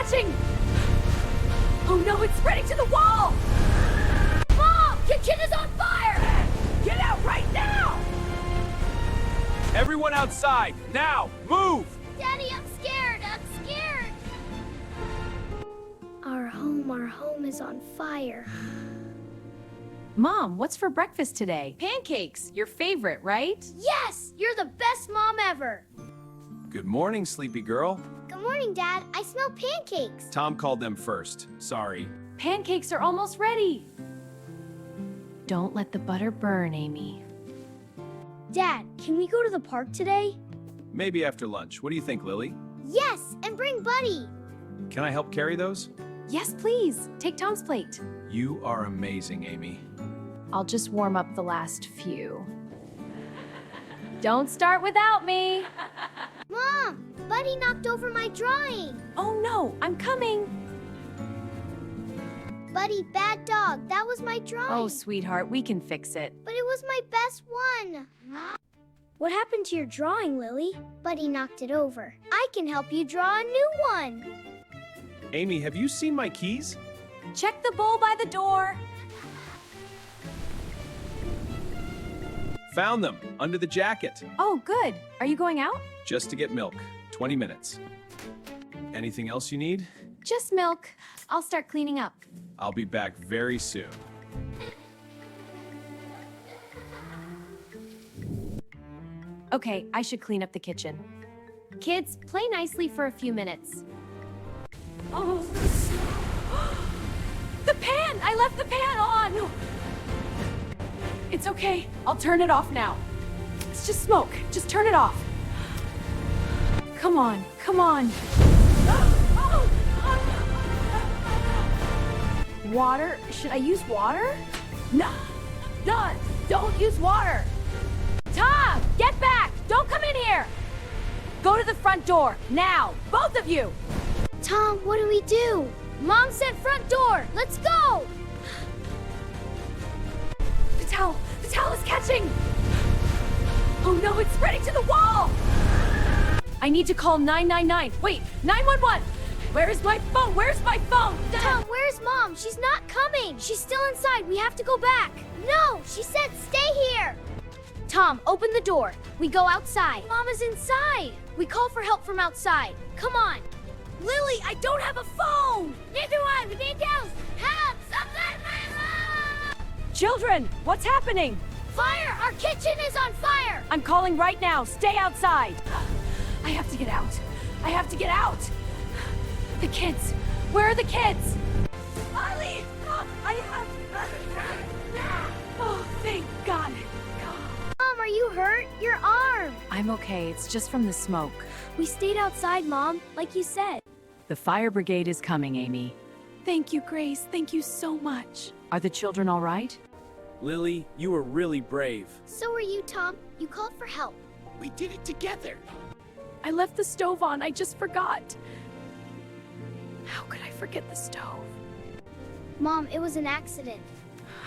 catching! Oh no, it's spreading to the wall! Mom! Kitchen is on fire! Get out right now! Everyone outside, now, move! Daddy, I'm scared! I'm scared! Our home is on fire. Mom, what's for breakfast today? Pancakes, your favorite, right? Yes! You're the best mom ever! Good morning, sleepy girl. Good morning, Dad. I smell pancakes. Tom called them first. Sorry. Pancakes are almost ready. Don't let the butter burn, Amy. Dad, can we go to the park today? Maybe after lunch. What do you think, Lily? Yes, and bring Buddy. Can I help carry those? Yes, please. Take Tom's plate. You are amazing, Amy. I'll just warm up the last few. Don't start without me. Mom, Buddy knocked over my drawing. Oh no, I'm coming. Buddy, bad dog. That was my drawing. Oh, sweetheart, we can fix it. But it was my best one. What happened to your drawing, Lily? Buddy knocked it over. I can help you draw a new one. Amy, have you seen my keys? Check the bowl by the door. Found them, under the jacket. Oh, good. Are you going out? Just to get milk. 20 minutes. Anything else you need? Just milk. I'll start cleaning up. I'll be back very soon. Okay, I should clean up the kitchen. Kids, play nicely for a few minutes. Oh, the pan! I left the pan on! It's okay. I'll turn it off now. It's just smoke. Just turn it off. Come on, come on. Water? Should I use water? No, no, don't use water. Tom, get back! Don't come in here! Go to the front door, now, both of you! Tom, what do we do? Mom said front door. Let's go! The towel is catching! Oh no, it's spreading to the wall! I need to call 999. Wait, 911! Where is my phone? Where's my phone? Tom, where's Mom? She's not coming. She's still inside. We have to go back. No, she said stay here. Tom, open the door. We go outside. Mom is inside. We call for help from outside. Come on. Lily, I don't have a phone! Neither do I. We need help. Help! Somebody! Children, what's happening? Fire! Our kitchen is on fire! I'm calling right now. Stay outside. I have to get out. I have to get out. The kids. Where are the kids? Ollie! I have... Oh, thank God. Mom, are you hurt? Your arm! I'm okay. It's just from the smoke. We stayed outside, Mom, like you said. The fire brigade is coming, Amy. Thank you, Grace. Thank you so much. Are the children all right? Lily, you were really brave. So were you, Tom. You called for help. We did it together. I left the stove on. I just forgot. How could I forget the stove? Mom, it was an accident.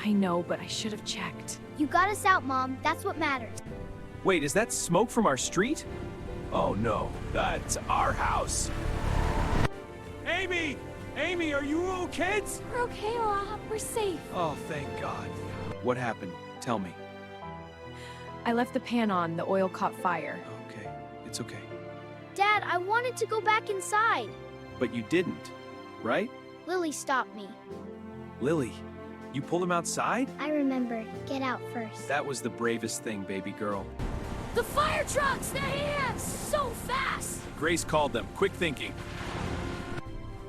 I know, but I should have checked. You got us out, Mom. That's what matters. Wait, is that smoke from our street? Oh no, that's our house. Amy! Amy, are you all kids? We're okay, Rob. We're safe. Oh, thank God. What happened? Tell me. I left the pan on. The oil caught fire. Okay, it's okay. Dad, I wanted to go back inside. But you didn't, right? Lily stopped me. Lily, you pulled him outside? I remembered. Get out first. That was the bravest thing, baby girl. The fire trucks! They're here! So fast! Grace called them. Quick thinking.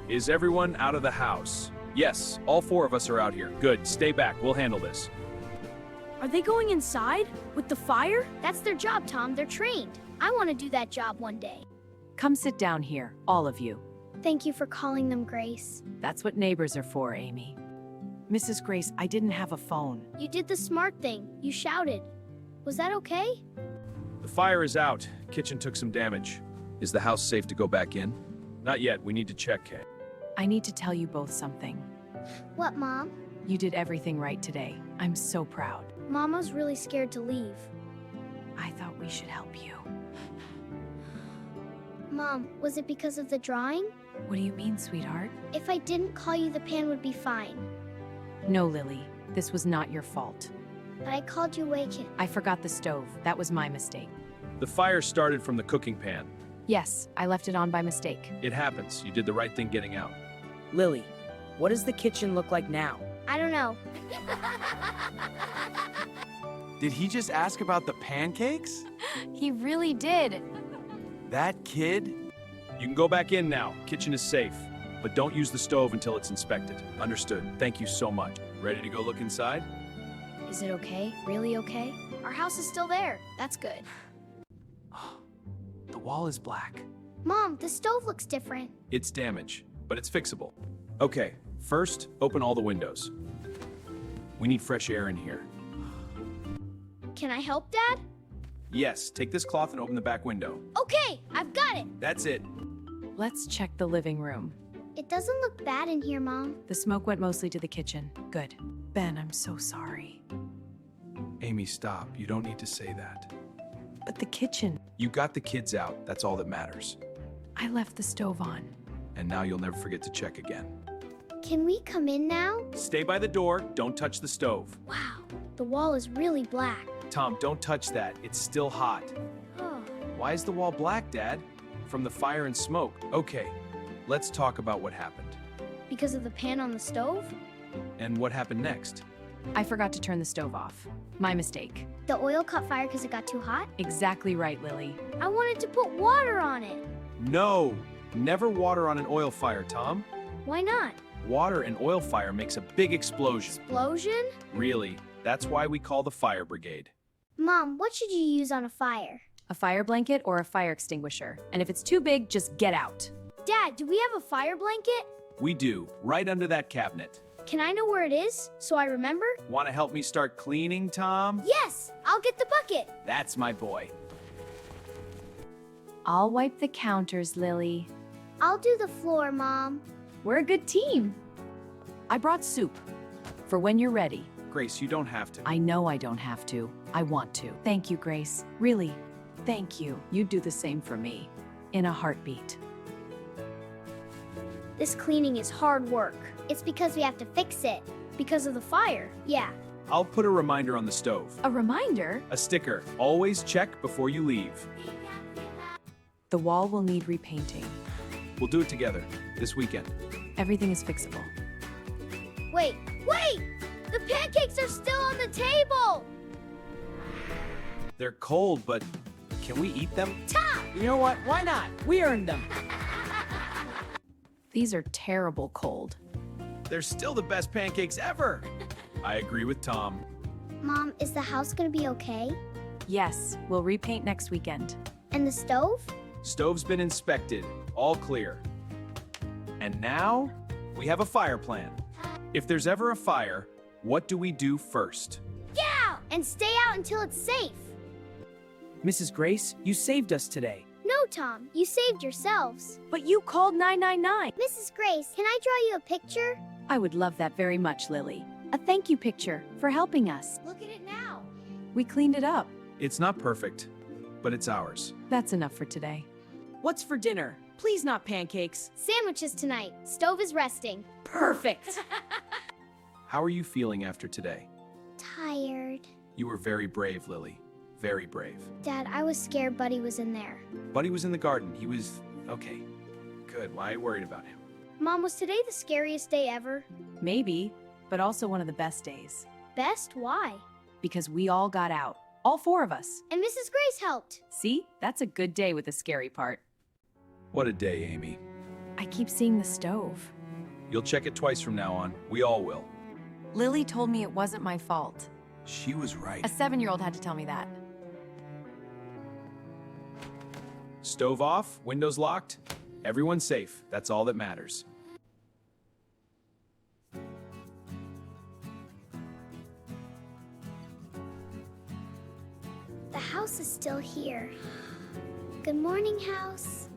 Is everyone out of the house? Yes, all 4 of us are out here. Good, stay back. We'll handle this. Are they going inside? With the fire? That's their job, Tom. They're trained. I want to do that job one day. Come sit down here, all of you. Thank you for calling them Grace. That's what neighbors are for, Amy. Mrs. Grace, I didn't have a phone. You did the smart thing. You shouted. Was that okay? The fire is out. Kitchen took some damage. Is the house safe to go back in? Not yet. We need to check, Kay. I need to tell you both something. What, Mom? You did everything right today. I'm so proud. Mama's really scared to leave. I thought we should help you. Mom, was it because of the drawing? What do you mean, sweetheart? If I didn't call you, the pan would be fine. No, Lily. This was not your fault. But I called you awake. I forgot the stove. That was my mistake. The fire started from the cooking pan. Yes, I left it on by mistake. It happens. You did the right thing getting out. Lily, what does the kitchen look like now? I don't know. Did he just ask about the pancakes? He really did. That kid? You can go back in now. Kitchen is safe. But don't use the stove until it's inspected. Understood. Thank you so much. Ready to go look inside? Is it okay? Really okay? Our house is still there. That's good. The wall is black. Mom, the stove looks different. It's damage, but it's fixable. Okay, first, open all the windows. We need fresh air in here. Can I help, Dad? Yes, take this cloth and open the back window. Okay, I've got it. That's it. Let's check the living room. It doesn't look bad in here, Mom. The smoke went mostly to the kitchen. Good. Ben, I'm so sorry. Amy, stop. You don't need to say that. But the kitchen. You got the kids out. That's all that matters. I left the stove on. And now you'll never forget to check again. Can we come in now? Stay by the door. Don't touch the stove. Wow, the wall is really black. Tom, don't touch that. It's still hot. Oh, Why is the wall black, Dad? From the fire and smoke. Okay, let's talk about what happened. because of the pan on the stove? And what happened next? I forgot to turn the stove off. My mistake. The oil caught fire because it got too hot? Exactly right, Lily. I wanted to put water on it. No! Never water on an oil fire, Tom. Why not? Water in oil fire makes a big explosion. Explosion? Really, that's why we call the fire brigade. Mom, what should you use on a fire? A fire blanket or a fire extinguisher. And if it's too big, just get out. Dad, do we have a fire blanket? We do, right under that cabinet. Can I know where it is so I remember? Want to help me start cleaning, Tom? Yes, I'll get the bucket. That's my boy. I'll wipe the counters, Lily. I'll do the floor, Mom. We're a good team. I brought soup. For when you're ready. Grace, you don't have to. I know I don't have to. I want to. Thank you, Grace. Really, thank you. You'd do the same for me. In a heartbeat. This cleaning is hard work. It's because we have to fix it. Because of the fire? Yeah. I'll put a reminder on the stove. A reminder? A sticker. Always check before you leave. The wall will need repainting. We'll do it together this weekend. Everything is fixable. Wait! The pancakes are still on the table! They're cold, but can we eat them? You know what? Why not? We earned them. These are terrible cold. They're still the best pancakes ever. I agree with Tom. Mom, is the house gonna be okay? Yes, we'll repaint next weekend. And the stove? Stove's been inspected. All clear. And now we have a fire plan. If there's ever a fire, what do we do first? Yeah! And stay out until it's safe. Mrs. Grace, you saved us today. No, Tom, you saved yourselves. But you called 999. Mrs. Grace, can I draw you a picture? I would love that very much, Lily. A thank you picture for helping us. Look at it now. We cleaned it up. It's not perfect, but it's ours. That's enough for today. What's for dinner? Please not pancakes. Sandwiches tonight. Stove is resting. Perfect. How are you feeling after today? Tired. You were very brave, Lily. Very brave. Dad, I was scared Buddy was in there. Buddy was in the garden. He was... okay. Good. Why are you worried about him? Mom, was today the scariest day ever? Maybe, but also one of the best days. Best? Why? Because we all got out. All four of us. And Mrs. Grace helped. See? That's a good day with the scary part. What a day, Amy. I keep seeing the stove. You'll check it twice from now on. We all will. Lily told me it wasn't my fault. She was right. A 7-year-old had to tell me that. Stove off, windows locked. Everyone's safe. That's all that matters. The house is still here. Good morning, house.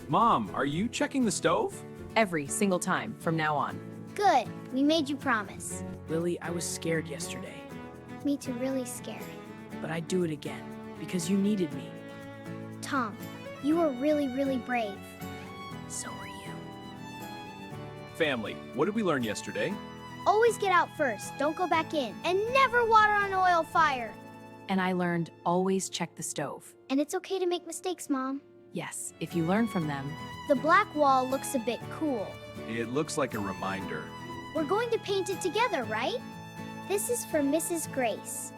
Mom, are you checking the stove? Every single time from now on. Good. We made you promise. Lily, I was scared yesterday, Me too, really scared. but I'd do it again because you needed me. Tom, You were really, really brave. So are you. Family, what did we learn yesterday? Always get out first, don't go back in. And never water on an oil fire. And I learned always check the stove. And it's okay to make mistakes, Mom. Yes, if you learn from them. The black wall looks a bit cool. It looks like a reminder. We're going to paint it together, right? This is for Mrs. Grace.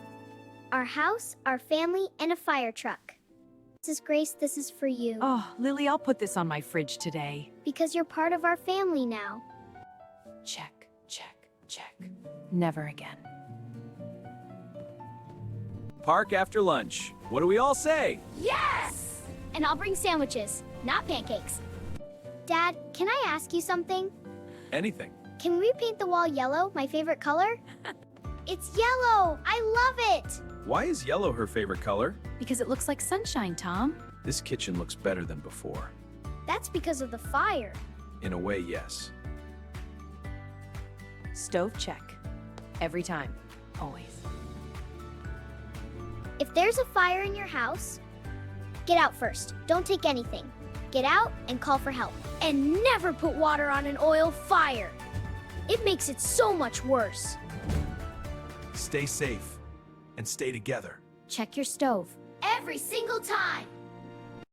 Our house, our family, and a fire truck. Mrs. Grace, this is for you. Oh, Lily, I'll put this on my fridge today. Because you're part of our family now. Check, check, check. Never again. Park after lunch. What do we all say? Yes! And I'll bring sandwiches, not pancakes. Dad, can I ask you something? Anything. Can we paint the wall yellow, my favorite color? It's yellow! I love it! Why is yellow her favorite color? Because it looks like sunshine, Tom. This kitchen looks better than before. That's because of the fire. In a way, yes. Stove check. Every time. Always. If there's a fire in your house, get out first. Don't take anything. Get out and call for help. And never put water on an oil fire. It makes it so much worse. Stay safe and stay together. Check your stove. Every single time.